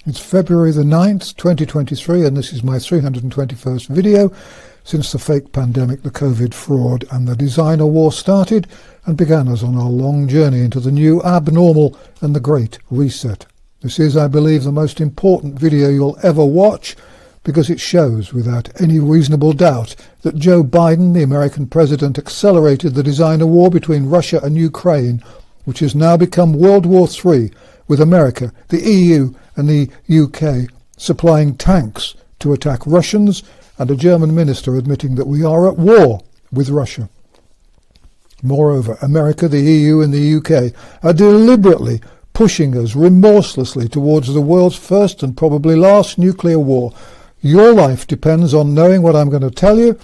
It's February the 9th, 2023, and this is my 321st video since the fake pandemic, the COVID fraud, and the designer war started and began us on our long journey into the new abnormal and the Great Reset. This is, I believe, the most important video you'll ever watch because it shows without any reasonable doubt that Joe Biden, the American president, accelerated the designer war between Russia and Ukraine, which has now become World War III, with America, the EU and the UK supplying tanks to attack Russians, and a German minister admitting that we are at war with Russia. Moreover, America, the EU and the UK are deliberately pushing us remorselessly towards the world's first and probably last nuclear war. Your life depends on knowing what I'm going to tell you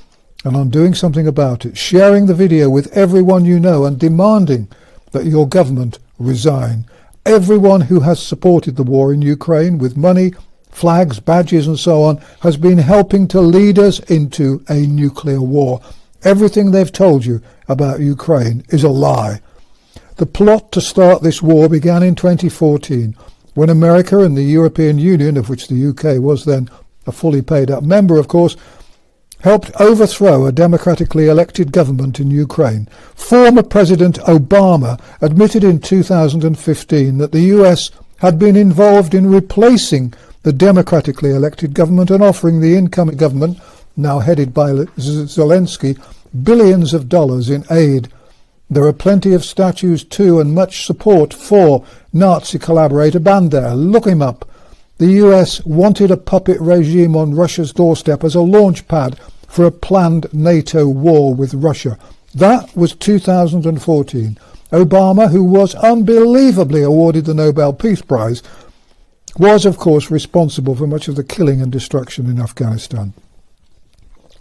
and on doing something about it, sharing the video with everyone you know and demanding that your government resign. Everyone who has supported the war in Ukraine with money, flags, badges and so on has been helping to lead us into a nuclear war. Everything they've told you about Ukraine is a lie. The plot to start this war began in 2014 when America and the European Union, of which the UK was then a fully paid up member of course, helped overthrow a democratically elected government in Ukraine. Former President Obama admitted in 2015 that the US had been involved in replacing the democratically elected government and offering the incoming government, now headed by Zelensky, billions of dollars in aid. There are plenty of statues to and much support for Nazi collaborator Bandera. Look him up. The US wanted a puppet regime on Russia's doorstep as a launch pad for a planned NATO war with Russia. That was 2014. Obama, who was unbelievably awarded the Nobel Peace Prize, was of course responsible for much of the killing and destruction in Afghanistan.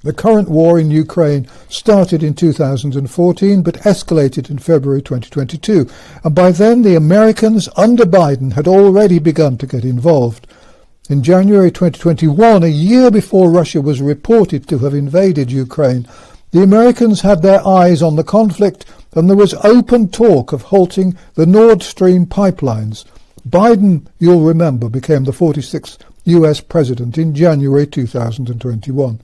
The current war in Ukraine started in 2014 but escalated in February 2022, and by then the Americans under Biden had already begun to get involved. In January 2021, a year before Russia was reported to have invaded Ukraine, the Americans had their eyes on the conflict and there was open talk of halting the Nord Stream pipelines. Biden, you'll remember, became the 46th US president in January 2021.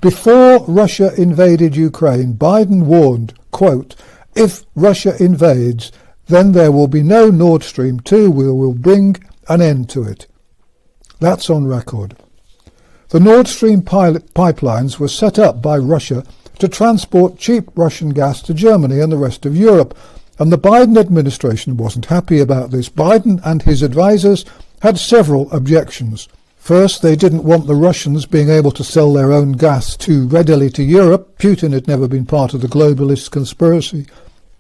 Before Russia invaded Ukraine, Biden warned, quote, "If Russia invades, then there will be no Nord Stream 2. We will bring an end to it." That's on record. The Nord Stream pipelines were set up by Russia to transport cheap Russian gas to Germany and the rest of Europe, and the Biden administration wasn't happy about this. Biden and his advisers had several objections. First, they didn't want the Russians being able to sell their own gas too readily to Europe. Putin had never been part of the globalist conspiracy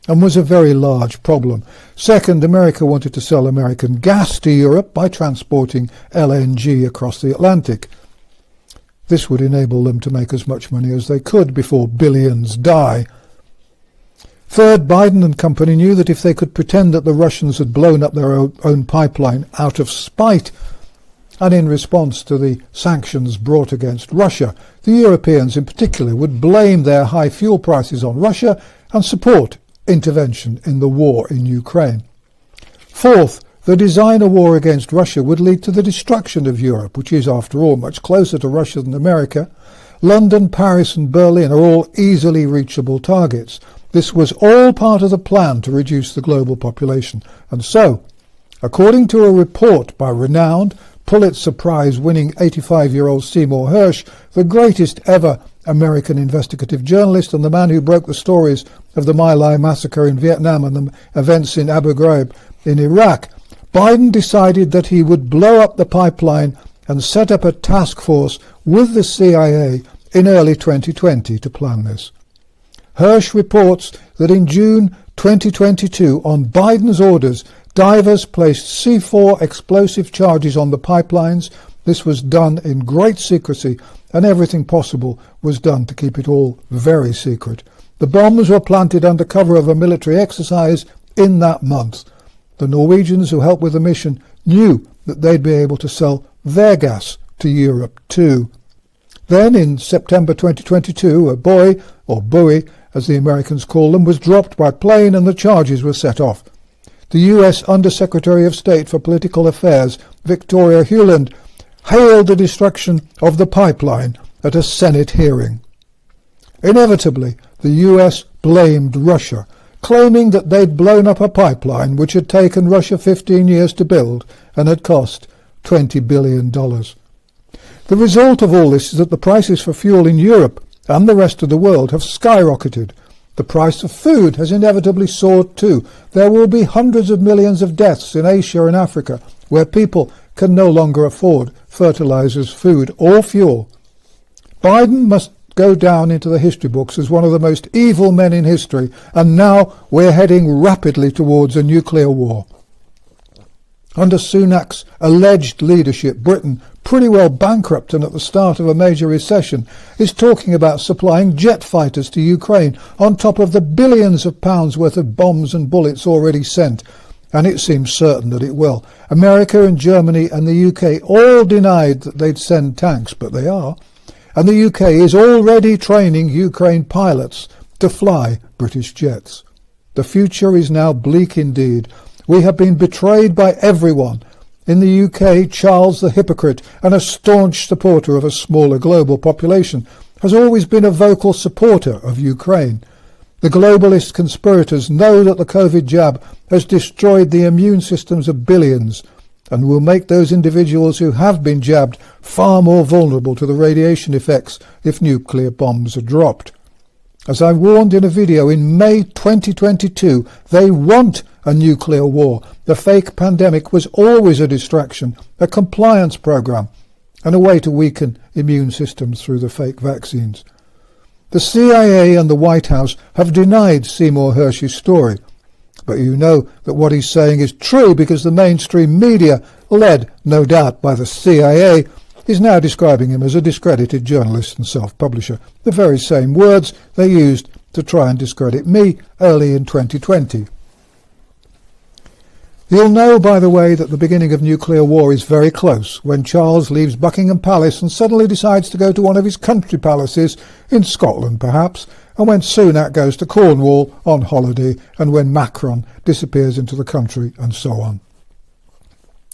and was a very large problem. Second, America wanted to sell American gas to Europe by transporting LNG across the Atlantic. This would enable them to make as much money as they could before billions die. Third, Biden and company knew that if they could pretend that the Russians had blown up their own pipeline out of spite and in response to the sanctions brought against Russia, the Europeans in particular would blame their high fuel prices on Russia and support intervention in the war in Ukraine. Fourth, the designer war against Russia would lead to the destruction of Europe, which is, after all, much closer to Russia than America. London, Paris and Berlin are all easily reachable targets. This was all part of the plan to reduce the global population. And so, according to a report by renowned Pulitzer Prize-winning 85-year-old Seymour Hersh, the greatest ever American investigative journalist and the man who broke the stories of the My Lai massacre in Vietnam and the events in Abu Ghraib in Iraq, Biden decided that he would blow up the pipeline and set up a task force with the CIA in early 2020 to plan this. Hersh reports that in June 2022, on Biden's orders, divers placed C4 explosive charges on the pipelines. This was done in great secrecy, and everything possible was done to keep it all very secret. The bombs were planted under cover of a military exercise in that month. The Norwegians who helped with the mission knew that they'd be able to sell their gas to Europe too. Then in September 2022, a buoy, or buoy as the Americans call them, was dropped by plane and the charges were set off. the US Undersecretary of State for Political Affairs, Victoria Hewland, hailed the destruction of the pipeline at a Senate hearing. Inevitably, the US blamed Russia, claiming that they'd blown up a pipeline which had taken Russia 15 years to build and had cost $20 billion. The result of all this is that the prices for fuel in Europe and the rest of the world have skyrocketed. The price of food has inevitably soared too. There will be hundreds of millions of deaths in Asia and Africa, where people can no longer afford fertilizers, food or fuel. Biden must go down into the history books as one of the most evil men in history, and now we're heading rapidly towards a nuclear war. Under Sunak's alleged leadership, Britain, pretty well bankrupt and at the start of a major recession, is talking about supplying jet fighters to Ukraine on top of the billions of pounds worth of bombs and bullets already sent. And it seems certain that it will. America and Germany and the UK all denied that they'd send tanks, but they are. And the UK is already training Ukraine pilots to fly British jets. The future is now bleak indeed. We have been betrayed by everyone. In the UK, Charles the hypocrite and a staunch supporter of a smaller global population has always been a vocal supporter of Ukraine. The globalist conspirators know that the COVID jab has destroyed the immune systems of billions and will make those individuals who have been jabbed far more vulnerable to the radiation effects if nuclear bombs are dropped. As I warned in a video in May 2022, they want a nuclear war. The fake pandemic was always a distraction, a compliance program, and a way to weaken immune systems through the fake vaccines. The CIA and the White House have denied Seymour Hersh's story. But you know that what he's saying is true because the mainstream media, led no doubt by the CIA, is now describing him as a discredited journalist and self-publisher, the very same words they used to try and discredit me early in 2020. You'll know, by the way, that the beginning of nuclear war is very close when Charles leaves Buckingham Palace and suddenly decides to go to one of his country palaces, in Scotland perhaps, and when Sunak goes to Cornwall on holiday, and when Macron disappears into the country, and so on.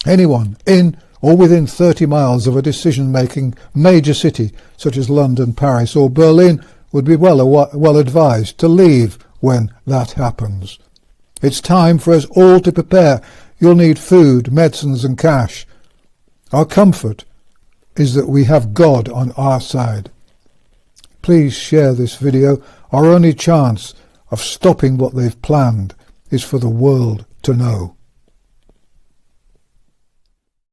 Anyone in or within 30 miles of a decision-making major city such as London, Paris or Berlin would be well advised to leave when that happens. It's time for us all to prepare. You'll need food, medicines and cash. Our comfort is that we have God on our side. Please share this video. Our only chance of stopping what they've planned is for the world to know.